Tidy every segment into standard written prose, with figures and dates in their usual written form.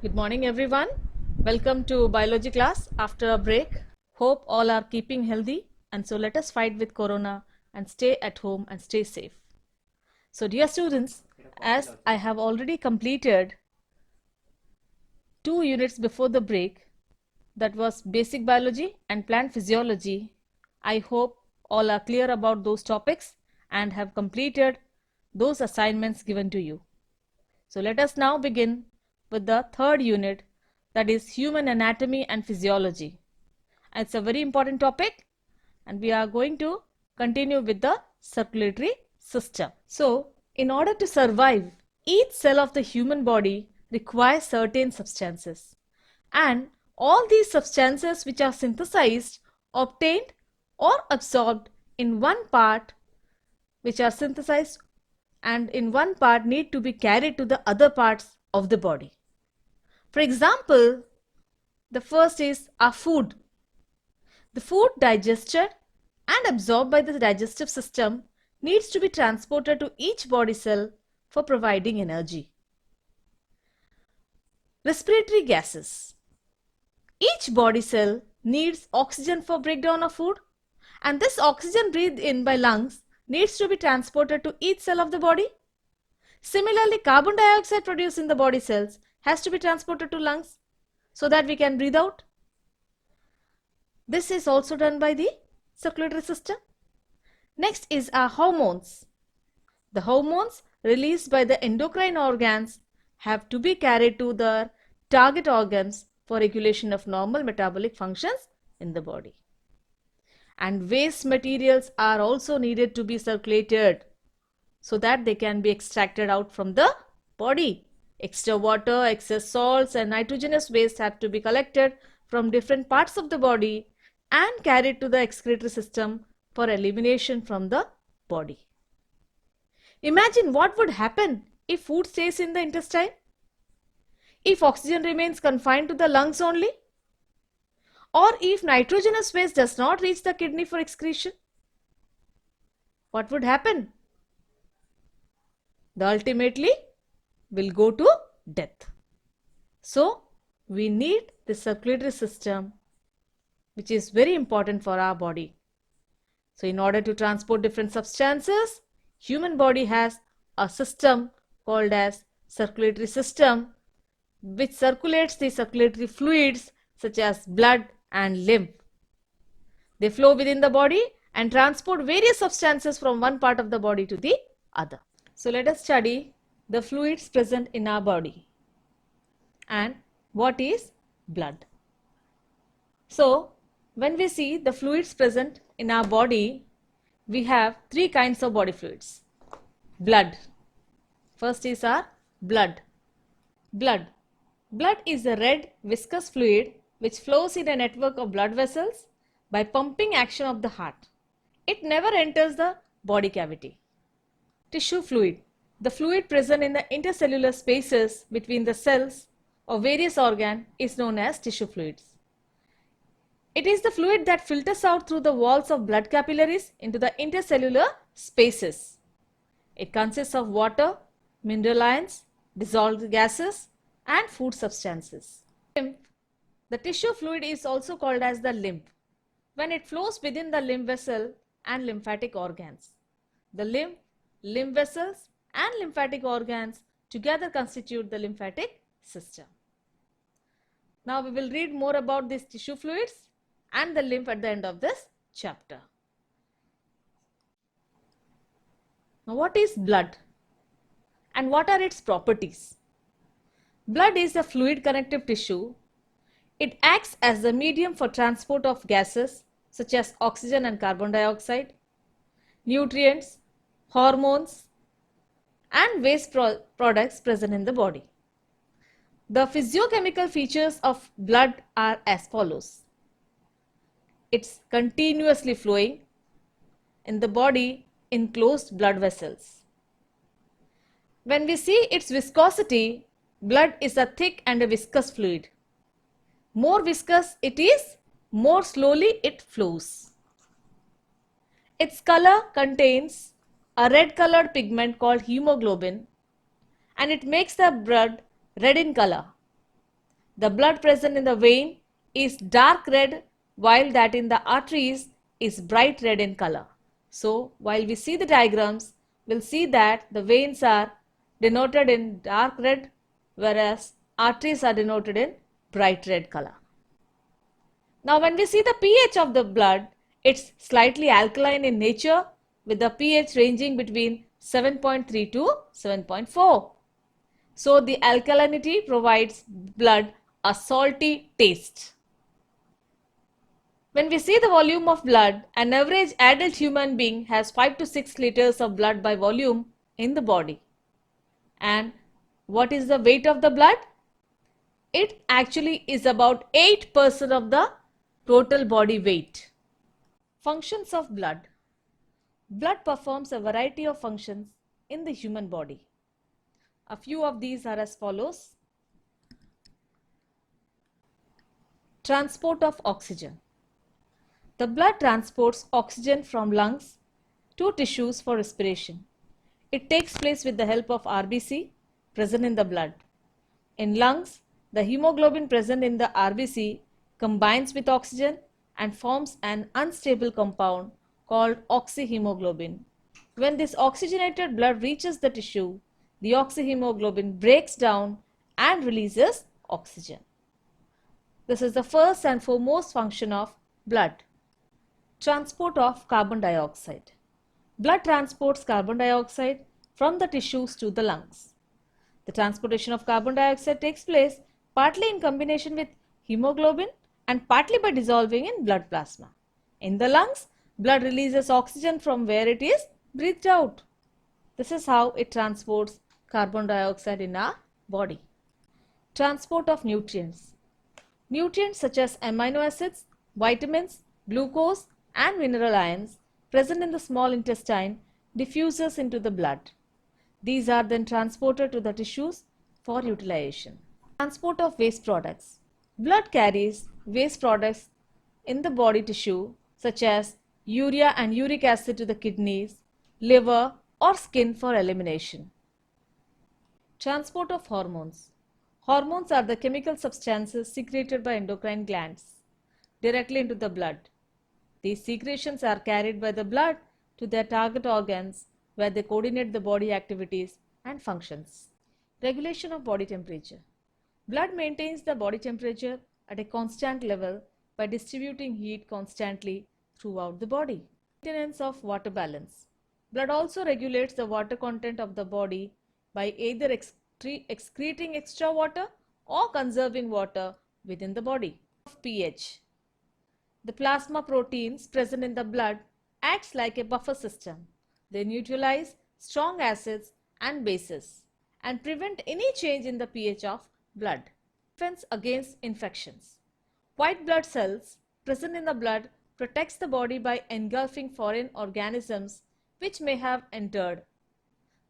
Good morning, everyone. Welcome to biology class after a break. Hope all are keeping healthy, and so let us fight with corona and stay at home and stay safe. So, dear students, as I have already completed 2 units before the break, that was basic biology and plant physiology. I hope all are clear about those topics and have completed those assignments given to you. So let us now begin with the third unit, that is human anatomy and physiology. It's a very important topic and we are going to continue with the circulatory system. So in order to survive, each cell of the human body requires certain substances, and all these substances which are synthesized, obtained or absorbed in one part, which are synthesized and in one part need to be carried to the other parts of the body. For example, the first is our food. The food digested and absorbed by the digestive system needs to be transported to each body cell for providing energy. Respiratory gases. Each body cell needs oxygen for breakdown of food, and this oxygen breathed in by lungs needs to be transported to each cell of the body. Similarly, carbon dioxide produced in the body cells has to be transported to lungs so that we can breathe out. This is also done by the circulatory system. Next is our hormones. The hormones released by the endocrine organs have to be carried to the target organs for regulation of normal metabolic functions in the body. And waste materials are also needed to be circulated so that they can be extracted out from the body. Extra water, excess salts and nitrogenous waste have to be collected from different parts of the body and carried to the excretory system for elimination from the body. Imagine what would happen if food stays in the intestine, if oxygen remains confined to the lungs only, or if nitrogenous waste does not reach the kidney for excretion. What would happen? The ultimately will go to death. So we need the circulatory system, which is very important for our body. So in order to transport different substances, human body has a system called as circulatory system, which circulates the circulatory fluids such as blood and lymph. They flow within the body and transport various substances from one part of the body to the other. So let us study the fluids present in our body and what is blood. So when we see the fluids present in our body, we have three kinds of body fluids. Blood. First is our blood. Blood. Blood is a red viscous fluid which flows in a network of blood vessels by pumping action of the heart. It never enters the body cavity. Tissue fluid. The fluid present in the intercellular spaces between the cells of various organs is known as tissue fluids. It is the fluid that filters out through the walls of blood capillaries into the intercellular spaces. It consists of water, mineral ions, dissolved gases, and food substances. Lymph. The tissue fluid is also called as the lymph when it flows within the lymph vessel and lymphatic organs. The lymph, lymph vessels, and lymphatic organs together constitute the lymphatic system. Now we will read more about these tissue fluids and the lymph at the end of this chapter. Now what is blood and what are its properties? Blood is a fluid connective tissue. It acts as the medium for transport of gases such as oxygen and carbon dioxide, nutrients, hormones, and waste products present in the body. The physiochemical features of blood are as follows. It's continuously flowing in the body in closed blood vessels. When we see its viscosity, blood is a thick and a viscous fluid. More viscous it is, more slowly it flows. Its color contains a red colored pigment called hemoglobin, and it makes the blood red in color. The blood present in the vein is dark red, while that in the arteries is bright red in color. So, while we see the diagrams, we'll see that the veins are denoted in dark red, whereas arteries are denoted in bright red color. Now, when we see the pH of the blood, it's slightly alkaline in nature with the pH ranging between 7.3 to 7.4. So, the alkalinity provides blood a salty taste. When we see the volume of blood, an average adult human being has 5 to 6 liters of blood by volume in the body. And what is the weight of the blood? It actually is about 8% of the total body weight. Functions of blood. Blood performs a variety of functions in the human body. A few of these are as follows. Transport of oxygen. The blood transports oxygen from lungs to tissues for respiration. It takes place with the help of RBC present in the blood. In lungs, the hemoglobin present in the RBC combines with oxygen and forms an unstable compound called oxyhemoglobin. When this oxygenated blood reaches the tissue, the oxyhemoglobin breaks down and releases oxygen. This is the first and foremost function of blood. Transport of carbon dioxide. Blood transports carbon dioxide from the tissues to the lungs. The transportation of carbon dioxide takes place partly in combination with hemoglobin and partly by dissolving in blood plasma. In the lungs, blood releases oxygen from where it is breathed out. This is how it transports carbon dioxide in our body. Transport of nutrients. Nutrients such as amino acids, vitamins, glucose and mineral ions present in the small intestine diffuses into the blood. These are then transported to the tissues for utilization. Transport of waste products. Blood carries waste products in the body tissue such as urea and uric acid to the kidneys, liver or skin for elimination. Transport of hormones. Hormones are the chemical substances secreted by endocrine glands directly into the blood. These secretions are carried by the blood to their target organs where they coordinate the body activities and functions. Regulation of body temperature. Blood maintains the body temperature at a constant level by distributing heat constantly throughout the body. Maintenance of water balance. Blood also regulates the water content of the body by either excreting extra water or conserving water within the body. pH. The plasma proteins present in the blood acts like a buffer system. They neutralize strong acids and bases and prevent any change in the pH of blood. Defense against infections. White blood cells present in the blood protects the body by engulfing foreign organisms which may have entered.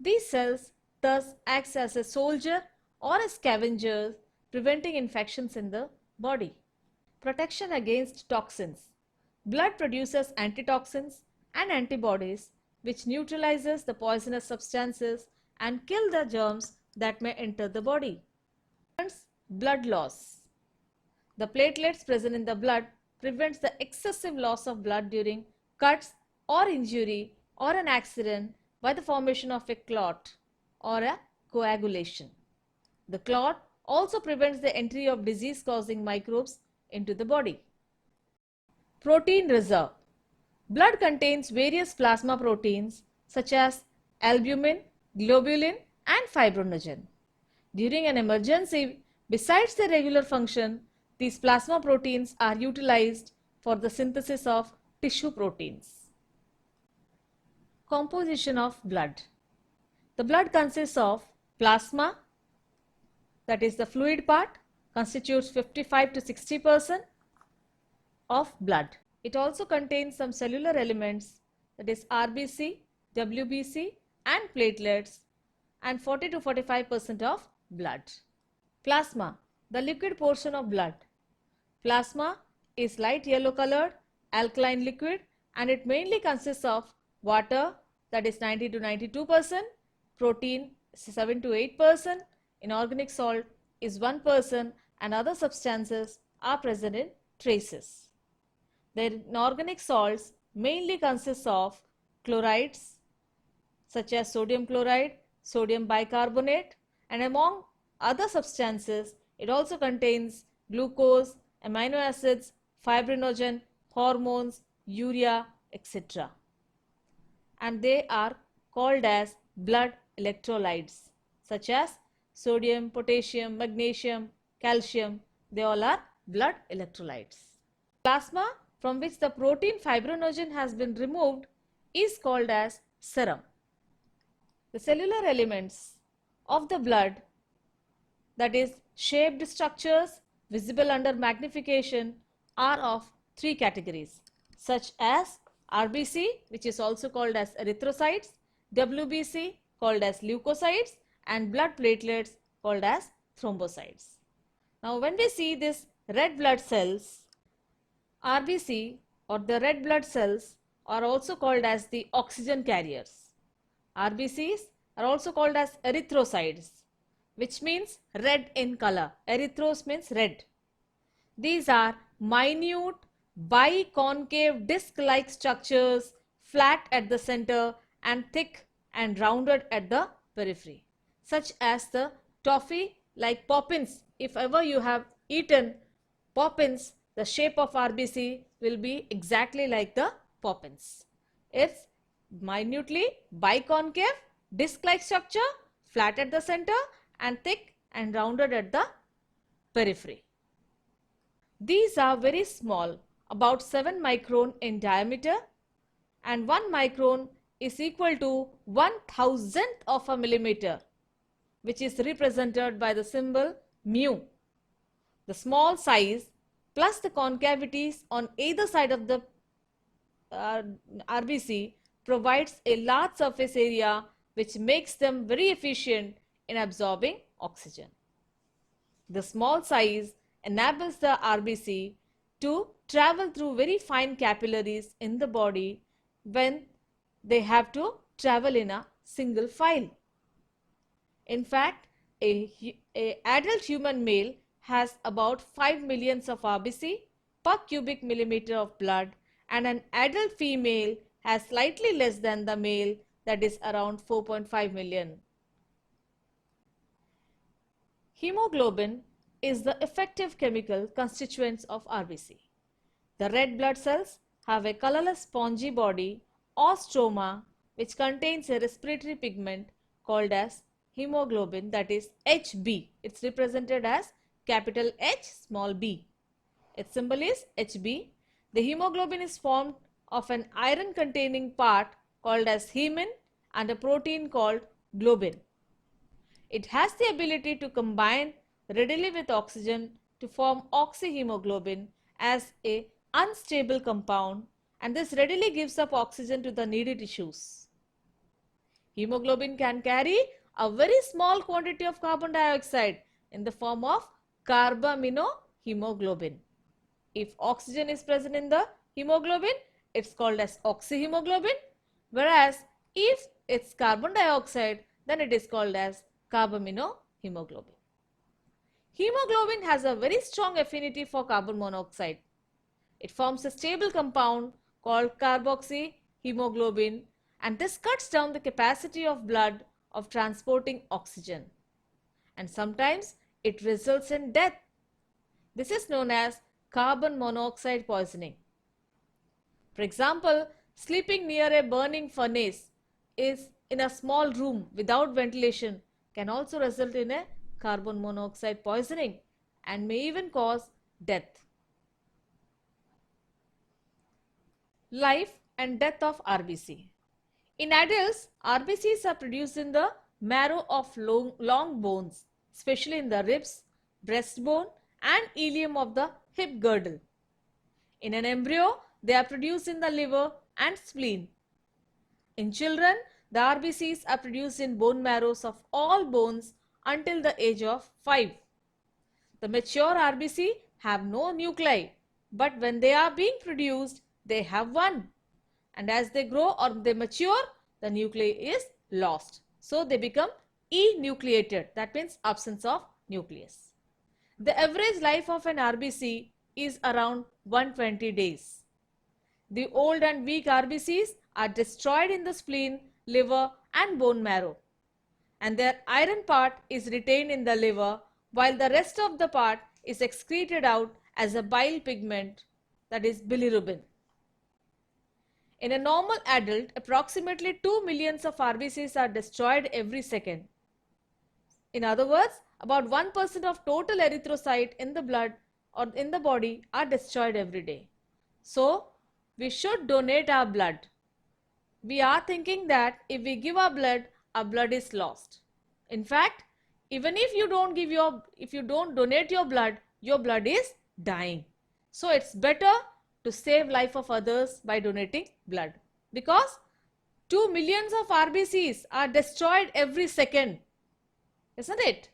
These cells thus act as a soldier or a scavenger, preventing infections in the body. Protection against toxins. Blood produces antitoxins and antibodies which neutralizes the poisonous substances and kill the germs that may enter the body. Blood loss. The platelets present in the blood prevents the excessive loss of blood during cuts or injury or an accident by the formation of a clot or a coagulation. The clot also prevents the entry of disease-causing microbes into the body. Protein reserve. Blood contains various plasma proteins such as albumin, globulin and fibrinogen. During an emergency, besides their regular function, these plasma proteins are utilized for the synthesis of tissue proteins. Composition of blood. The blood consists of plasma, that is the fluid part, constitutes 55 to 60% of blood. It also contains some cellular elements, that is RBC, WBC and platelets, and 40 to 45% of blood. Plasma, the liquid portion of blood. Plasma is light yellow colored alkaline liquid and it mainly consists of water, that is 90 to 92%, protein 7 to 8%, inorganic salt is 1% and other substances are present in traces. The inorganic salts mainly consist of chlorides such as sodium chloride, sodium bicarbonate, and among other substances it also contains glucose, amino acids, fibrinogen, hormones, urea, etc. And they are called as blood electrolytes such as sodium, potassium, magnesium, calcium. They all are blood electrolytes. Plasma from which the protein fibrinogen has been removed is called as serum. The cellular elements of the blood, that is shaped structures visible under magnification, are of three categories such as RBC, which is also called as erythrocytes, WBC called as leukocytes, and blood platelets called as thrombocytes. Now when we see this red blood cells, RBC or the red blood cells are also called as the oxygen carriers. RBCs are also called as erythrocytes, which means red in color. Erythros means red. These are minute biconcave disc-like structures, flat at the center and thick and rounded at the periphery, such as the toffee like Poppins. If ever you have eaten Poppins, the shape of RBC will be exactly like the Poppins. It's minutely biconcave disc-like structure, flat at the center and thick and rounded at the periphery. These are very small, about 7 micron in diameter, and 1 micron is equal to 1,000th of a millimeter, which is represented by the symbol mu. The small size plus the concavities on either side of the RBC provides a large surface area which makes them very efficient in absorbing oxygen. The small size enables the RBC to travel through very fine capillaries in the body when they have to travel in a single file. In fact, an adult human male has about 5 millions of RBC per cubic millimeter of blood, and an adult female has slightly less than the male, that is around 4.5 million. Hemoglobin is the effective chemical constituent of RBC. The red blood cells have a colorless spongy body or stroma which contains a respiratory pigment called as hemoglobin, that is Hb. It's represented as capital H, small b. Its symbol is Hb. The hemoglobin is formed of an iron containing part called as hemin and a protein called globin. It has the ability to combine readily with oxygen to form oxyhemoglobin as a unstable compound, and this readily gives up oxygen to the needy tissues. Hemoglobin can carry a very small quantity of carbon dioxide in the form of carbaminohemoglobin. If oxygen is present in the hemoglobin, it's called as oxyhemoglobin, whereas if it's carbon dioxide, then it is called as carbaminohemoglobin. Hemoglobin has a very strong affinity for carbon monoxide. It forms a stable compound called carboxyhemoglobin, and this cuts down the capacity of blood of transporting oxygen, and sometimes it results in death. This is known as carbon monoxide poisoning. For example, sleeping near a burning furnace is in a small room without ventilation can also result in a carbon monoxide poisoning and may even cause death. Life and death of RBC. In adults, RBCs are produced in the marrow of long bones, especially in the ribs, breastbone and ileum of the hip girdle. In an embryo, they are produced in the liver and spleen. In children, the RBCs are produced in bone marrows of all bones until the age of 5. The mature RBC have no nuclei, but when they are being produced, they have one. And as they grow or they mature, the nuclei is lost. So they become enucleated. That means absence of nucleus. The average life of an RBC is around 120 days. The old and weak RBCs are destroyed in the spleen, liver and bone marrow, and their iron part is retained in the liver while the rest of the part is excreted out as a bile pigment, that is bilirubin. In a normal adult, approximately 2 million of RBCs are destroyed every second. In other words, about 1% of total erythrocyte in the blood or in the body are destroyed every day. So, we should donate our blood. We are thinking that if we give our blood is lost. In fact, even if you don't donate your blood is dying. So it's better to save life of others by donating blood, because 2 million of RBCs are destroyed every second, isn't it?